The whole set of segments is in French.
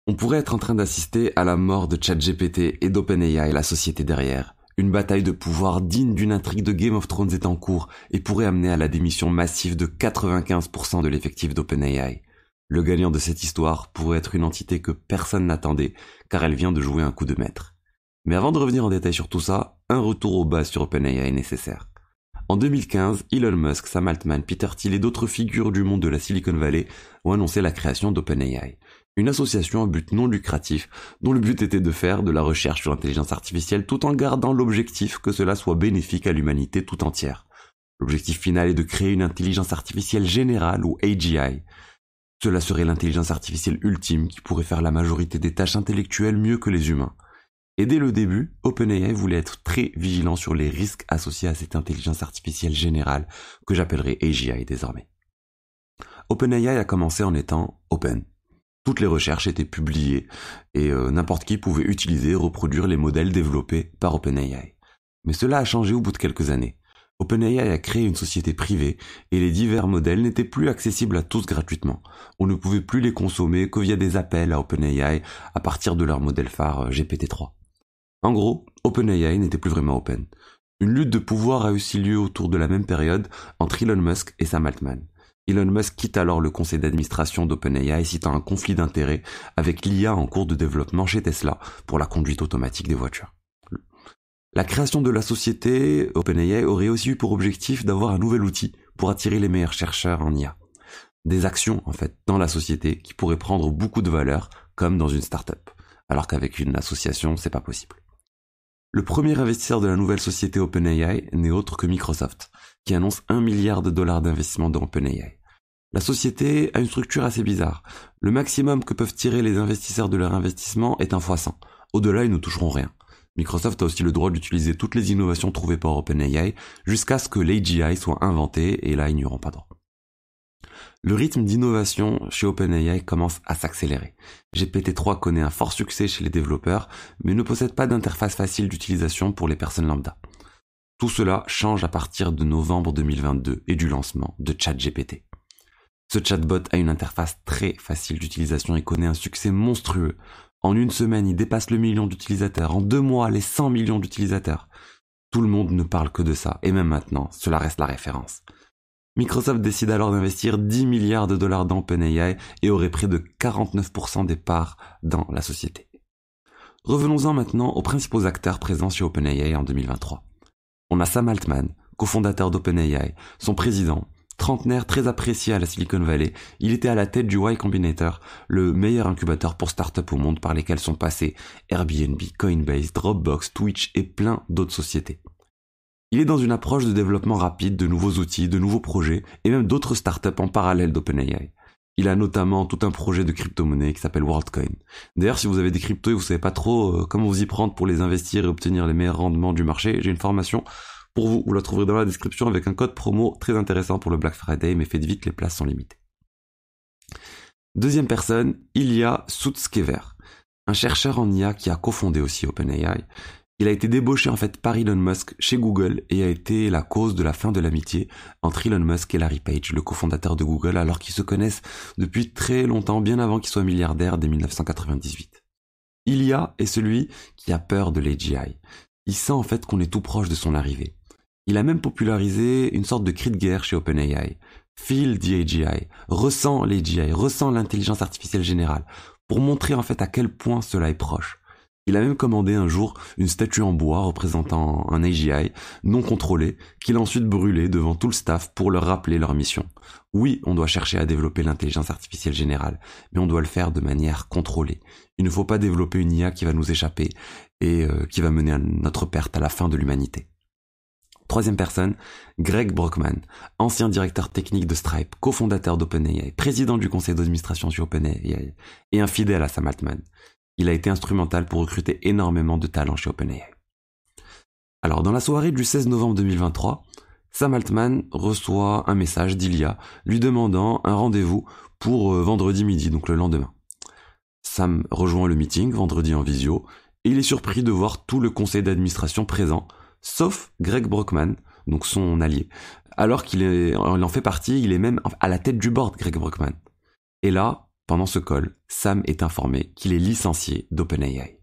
On pourrait être en train d'assister à la mort de ChatGPT et d'OpenAI, la société derrière. Une bataille de pouvoir digne d'une intrigue de Game of Thrones est en cours et pourrait amener à la démission massive de 95% de l'effectif d'OpenAI. Le gagnant de cette histoire pourrait être une entité que personne n'attendait, car elle vient de jouer un coup de maître. Mais avant de revenir en détail sur tout ça, un retour aux bases sur OpenAI est nécessaire. En 2015, Elon Musk, Sam Altman, Peter Thiel et d'autres figures du monde de la Silicon Valley ont annoncé la création d'OpenAI, une association à but non lucratif dont le but était de faire de la recherche sur l'intelligence artificielle tout en gardant l'objectif que cela soit bénéfique à l'humanité tout entière. L'objectif final est de créer une intelligence artificielle générale ou AGI. Cela serait l'intelligence artificielle ultime qui pourrait faire la majorité des tâches intellectuelles mieux que les humains. Et dès le début, OpenAI voulait être très vigilant sur les risques associés à cette intelligence artificielle générale que j'appellerai AGI désormais. OpenAI a commencé en étant open. Toutes les recherches étaient publiées et n'importe qui pouvait utiliser et reproduire les modèles développés par OpenAI. Mais cela a changé au bout de quelques années. OpenAI a créé une société privée et les divers modèles n'étaient plus accessibles à tous gratuitement. On ne pouvait plus les consommer que via des appels à OpenAI à partir de leur modèle phare GPT-3. En gros, OpenAI n'était plus vraiment open. Une lutte de pouvoir a aussi lieu autour de la même période entre Elon Musk et Sam Altman. Elon Musk quitte alors le conseil d'administration d'OpenAI citant un conflit d'intérêts avec l'IA en cours de développement chez Tesla pour la conduite automatique des voitures. La création de la société OpenAI aurait aussi eu pour objectif d'avoir un nouvel outil pour attirer les meilleurs chercheurs en IA. Des actions, en fait, dans la société qui pourraient prendre beaucoup de valeur, comme dans une start-up. Alors qu'avec une association, c'est pas possible. Le premier investisseur de la nouvelle société OpenAI n'est autre que Microsoft, qui annonce $1 milliard d'investissement dans OpenAI. La société a une structure assez bizarre. Le maximum que peuvent tirer les investisseurs de leur investissement est un x100. Au-delà, ils ne toucheront rien. Microsoft a aussi le droit d'utiliser toutes les innovations trouvées par OpenAI jusqu'à ce que l'AGI soit inventé, et là, ils n'y auront pas droit. Le rythme d'innovation chez OpenAI commence à s'accélérer. GPT-3 connaît un fort succès chez les développeurs, mais ne possède pas d'interface facile d'utilisation pour les personnes lambda. Tout cela change à partir de novembre 2022 et du lancement de ChatGPT. Ce chatbot a une interface très facile d'utilisation et connaît un succès monstrueux. En une semaine, il dépasse le 1 million d'utilisateurs. En 2 mois, les 100 millions d'utilisateurs. Tout le monde ne parle que de ça, et même maintenant, cela reste la référence. Microsoft décide alors d'investir $10 milliards dans OpenAI et aurait près de 49% des parts dans la société. Revenons-en maintenant aux principaux acteurs présents chez OpenAI en 2023. On a Sam Altman, cofondateur d'OpenAI, son président, trentenaire très apprécié à la Silicon Valley. Il était à la tête du Y Combinator, le meilleur incubateur pour start-up au monde par lesquels sont passés Airbnb, Coinbase, Dropbox, Twitch et plein d'autres sociétés. Il est dans une approche de développement rapide de nouveaux outils, de nouveaux projets et même d'autres startups en parallèle d'OpenAI. Il a notamment tout un projet de crypto-monnaie qui s'appelle WorldCoin. D'ailleurs, si vous avez des cryptos et vous savez pas trop comment vous y prendre pour les investir et obtenir les meilleurs rendements du marché, j'ai une formation pour vous. Vous la trouverez dans la description avec un code promo très intéressant pour le Black Friday, mais faites vite, les places sont limitées. Deuxième personne, Ilya Sutskever, un chercheur en IA qui a cofondé aussi OpenAI. Il a été débauché en fait par Elon Musk chez Google et a été la cause de la fin de l'amitié entre Elon Musk et Larry Page, le cofondateur de Google, alors qu'ils se connaissent depuis très longtemps, bien avant qu'ils soient milliardaires dès 1998. Ilya est celui qui a peur de l'AGI. Il sent en fait qu'on est tout proche de son arrivée. Il a même popularisé une sorte de cri de guerre chez OpenAI. Feel the AGI, ressent l'AGI, ressent l'intelligence artificielle générale, pour montrer en fait à quel point cela est proche. Il a même commandé un jour une statue en bois représentant un AGI non contrôlé qu'il a ensuite brûlé devant tout le staff pour leur rappeler leur mission. Oui, on doit chercher à développer l'intelligence artificielle générale, mais on doit le faire de manière contrôlée. Il ne faut pas développer une IA qui va nous échapper et qui va mener à notre perte à la fin de l'humanité. Troisième personne, Greg Brockman, ancien directeur technique de Stripe, cofondateur d'OpenAI, président du conseil d'administration chez OpenAI et un fidèle à Sam Altman. Il a été instrumental pour recruter énormément de talents chez OpenAI. Alors, dans la soirée du 16 novembre 2023, Sam Altman reçoit un message d'Ilya lui demandant un rendez-vous pour vendredi midi, donc le lendemain. Sam rejoint le meeting vendredi en visio et il est surpris de voir tout le conseil d'administration présent, sauf Greg Brockman, donc son allié. Alors qu'il en fait partie, il est même à la tête du board, Greg Brockman. Et là, Pendant ce call, Sam est informé qu'il est licencié d'OpenAI.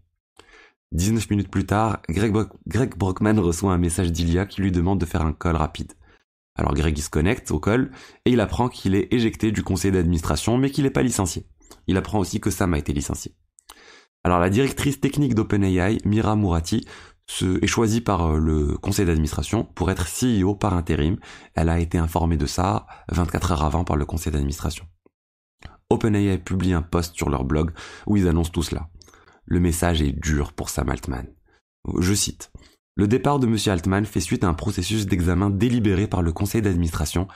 19 minutes plus tard, Greg Brockman reçoit un message d'Ilya qui lui demande de faire un call rapide. Alors Greg il se connecte au call et il apprend qu'il est éjecté du conseil d'administration mais qu'il n'est pas licencié. Il apprend aussi que Sam a été licencié. Alors la directrice technique d'OpenAI, Mira Murati, est choisie par le conseil d'administration pour être CEO par intérim. Elle a été informée de ça 24 heures avant par le conseil d'administration. OpenAI publie un post sur leur blog où ils annoncent tout cela. Le message est dur pour Sam Altman. Je cite. Le départ de M. Altman fait suite à un processus d'examen délibéré par le conseil d'administration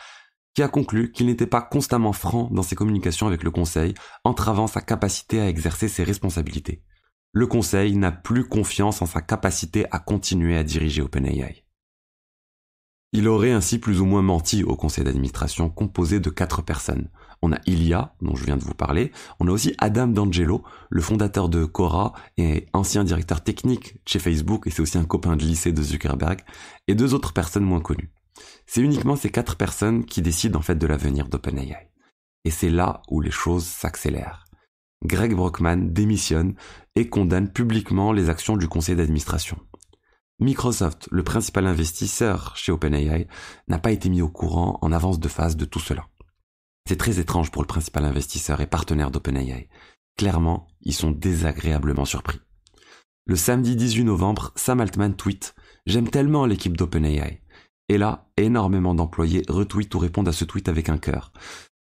qui a conclu qu'il n'était pas constamment franc dans ses communications avec le conseil, entravant sa capacité à exercer ses responsabilités. Le conseil n'a plus confiance en sa capacité à continuer à diriger OpenAI. Il aurait ainsi plus ou moins menti au conseil d'administration composé de 4 personnes. On a Ilya, dont je viens de vous parler, on a aussi Adam D'Angelo, le fondateur de Quora et ancien directeur technique chez Facebook, et c'est aussi un copain de lycée de Zuckerberg, et 2 autres personnes moins connues. C'est uniquement ces 4 personnes qui décident en fait de l'avenir d'OpenAI. Et c'est là où les choses s'accélèrent. Greg Brockman démissionne et condamne publiquement les actions du conseil d'administration. Microsoft, le principal investisseur chez OpenAI, n'a pas été mis au courant en avance de phase de tout cela. C'est très étrange pour le principal investisseur et partenaire d'OpenAI. Clairement, ils sont désagréablement surpris. Le samedi 18 novembre, Sam Altman tweet « J'aime tellement l'équipe d'OpenAI ». Et là, énormément d'employés retweetent ou répondent à ce tweet avec un cœur.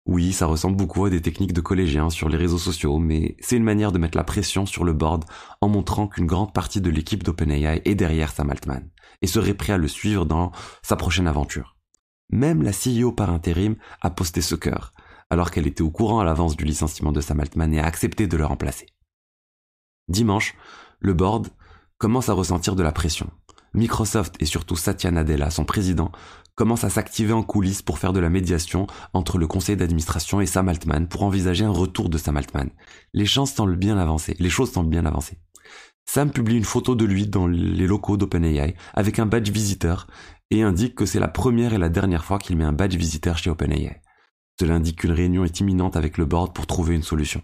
Oui, ça ressemble beaucoup à des techniques de collégiens sur les réseaux sociaux, mais c'est une manière de mettre la pression sur le board en montrant qu'une grande partie de l'équipe d'OpenAI est derrière Sam Altman et serait prêt à le suivre dans sa prochaine aventure. Même la CEO par intérim a posté ce cœur, alors qu'elle était au courant à l'avance du licenciement de Sam Altman et a accepté de le remplacer. Dimanche, le board commence à ressentir de la pression. Microsoft et surtout Satya Nadella, son président, commencent à s'activer en coulisses pour faire de la médiation entre le conseil d'administration et Sam Altman pour envisager un retour de Sam Altman. Les choses semblent bien avancer. Sam publie une photo de lui dans les locaux d'OpenAI avec un badge visiteur et indique que c'est la première et la dernière fois qu'il met un badge visiteur chez OpenAI. Cela indique qu'une réunion est imminente avec le board pour trouver une solution.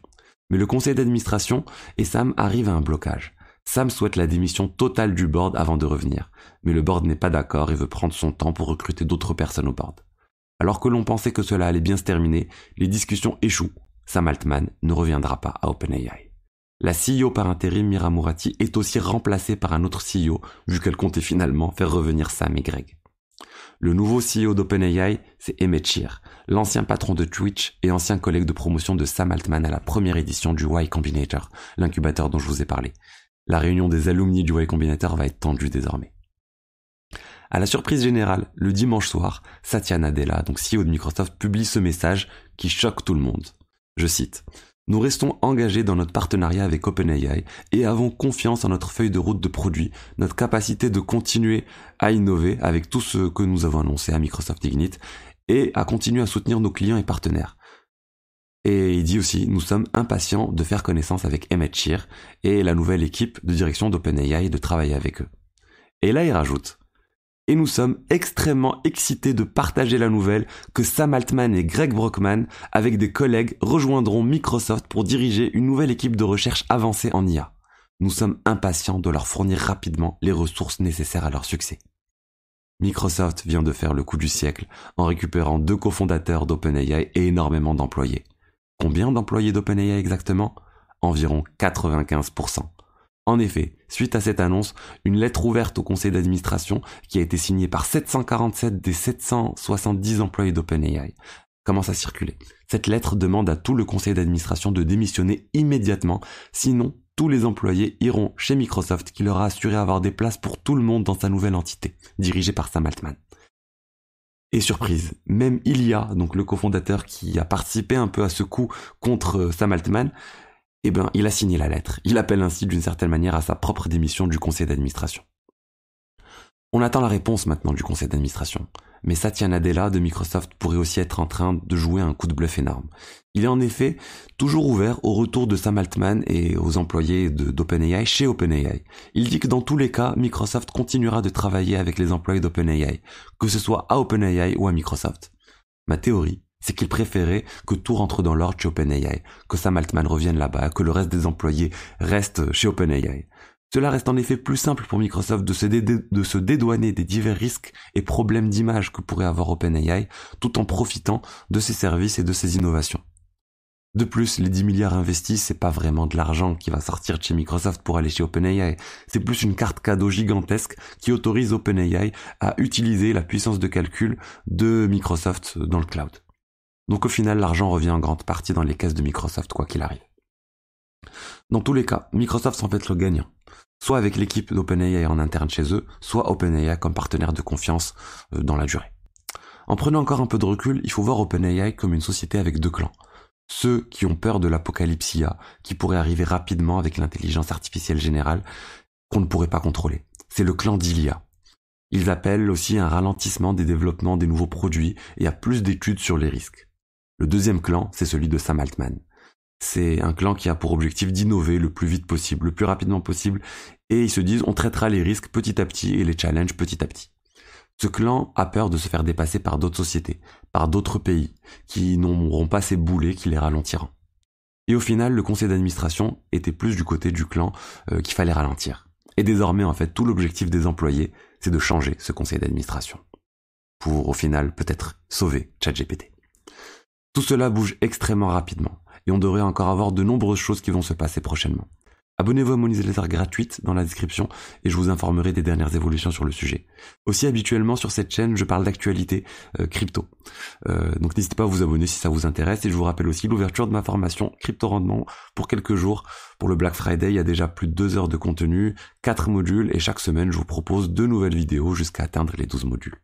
Mais le conseil d'administration et Sam arrivent à un blocage. Sam souhaite la démission totale du board avant de revenir, mais le board n'est pas d'accord et veut prendre son temps pour recruter d'autres personnes au board. Alors que l'on pensait que cela allait bien se terminer, les discussions échouent. Sam Altman ne reviendra pas à OpenAI. La CEO par intérim, Mira Murati, est aussi remplacée par un autre CEO, vu qu'elle comptait finalement faire revenir Sam et Greg. Le nouveau CEO d'OpenAI, c'est Emmett Shear, l'ancien patron de Twitch et ancien collègue de promotion de Sam Altman à la première édition du Y Combinator, l'incubateur dont je vous ai parlé. La réunion des alumni du Y Combinator va être tendue désormais. À la surprise générale, le dimanche soir, Satya Nadella, donc CEO de Microsoft, publie ce message qui choque tout le monde. Je cite « Nous restons engagés dans notre partenariat avec OpenAI et avons confiance en notre feuille de route de produits, notre capacité de continuer à innover avec tout ce que nous avons annoncé à Microsoft Ignite et à continuer à soutenir nos clients et partenaires. » Et il dit aussi, nous sommes impatients de faire connaissance avec Emmett Shear et la nouvelle équipe de direction d'OpenAI et de travailler avec eux. Et là, il rajoute, et nous sommes extrêmement excités de partager la nouvelle que Sam Altman et Greg Brockman, avec des collègues, rejoindront Microsoft pour diriger une nouvelle équipe de recherche avancée en IA. Nous sommes impatients de leur fournir rapidement les ressources nécessaires à leur succès. Microsoft vient de faire le coup du siècle en récupérant 2 cofondateurs d'OpenAI et énormément d'employés. Combien d'employés d'OpenAI exactement ? Environ 95%. En effet, suite à cette annonce, une lettre ouverte au conseil d'administration qui a été signée par 747 des 770 employés d'OpenAI commence à circuler. Cette lettre demande à tout le conseil d'administration de démissionner immédiatement, sinon tous les employés iront chez Microsoft qui leur a assuré avoir des places pour tout le monde dans sa nouvelle entité, dirigée par Sam Altman. Et surprise, même Ilya, donc le cofondateur qui a participé un peu à ce coup contre Sam Altman, il a signé la lettre. Il appelle ainsi d'une certaine manière à sa propre démission du conseil d'administration. On attend la réponse maintenant du conseil d'administration. Mais Satya Nadella de Microsoft pourrait aussi être en train de jouer un coup de bluff énorme. Il est en effet toujours ouvert au retour de Sam Altman et aux employés d'OpenAI chez OpenAI. Il dit que dans tous les cas, Microsoft continuera de travailler avec les employés d'OpenAI, que ce soit à OpenAI ou à Microsoft. Ma théorie, c'est qu'ils préféraient que tout rentre dans l'ordre chez OpenAI, que Sam Altman revienne là-bas, que le reste des employés restent chez OpenAI. Cela reste en effet plus simple pour Microsoft de se dédouaner des divers risques et problèmes d'image que pourrait avoir OpenAI, tout en profitant de ses services et de ses innovations. De plus, les 10 milliards investis, c'est pas vraiment de l'argent qui va sortir de chez Microsoft pour aller chez OpenAI. C'est plus une carte cadeau gigantesque qui autorise OpenAI à utiliser la puissance de calcul de Microsoft dans le cloud. Donc au final, l'argent revient en grande partie dans les caisses de Microsoft, quoi qu'il arrive. Dans tous les cas, Microsoft semble être le gagnant. Soit avec l'équipe d'OpenAI en interne chez eux, soit OpenAI comme partenaire de confiance dans la durée. En prenant encore un peu de recul, il faut voir OpenAI comme une société avec deux clans. Ceux qui ont peur de l'apocalypse IA, qui pourrait arriver rapidement avec l'intelligence artificielle générale, qu'on ne pourrait pas contrôler. C'est le clan d'ILIA. Ils appellent aussi un ralentissement des développements des nouveaux produits et à plus d'études sur les risques. Le deuxième clan, c'est celui de Sam Altman. C'est un clan qui a pour objectif d'innover le plus vite possible, le plus rapidement possible, et ils se disent on traitera les risques petit à petit et les challenges petit à petit. Ce clan a peur de se faire dépasser par d'autres sociétés, par d'autres pays, qui n'auront pas ces boulets qui les ralentiront. Et au final, le conseil d'administration était plus du côté du clan qu'il fallait ralentir. Et désormais, en fait, tout l'objectif des employés, c'est de changer ce conseil d'administration. Pour, au final, peut-être sauver ChatGPT. Tout cela bouge extrêmement rapidement, et on devrait encore avoir de nombreuses choses qui vont se passer prochainement. Abonnez-vous à mon newsletter gratuite dans la description et je vous informerai des dernières évolutions sur le sujet. Aussi habituellement sur cette chaîne, je parle d'actualité crypto. Donc n'hésitez pas à vous abonner si ça vous intéresse et je vous rappelle aussi l'ouverture de ma formation Crypto Rendement pour quelques jours. Pour le Black Friday, il y a déjà plus de 2 heures de contenu, 4 modules et chaque semaine je vous propose 2 nouvelles vidéos jusqu'à atteindre les 12 modules.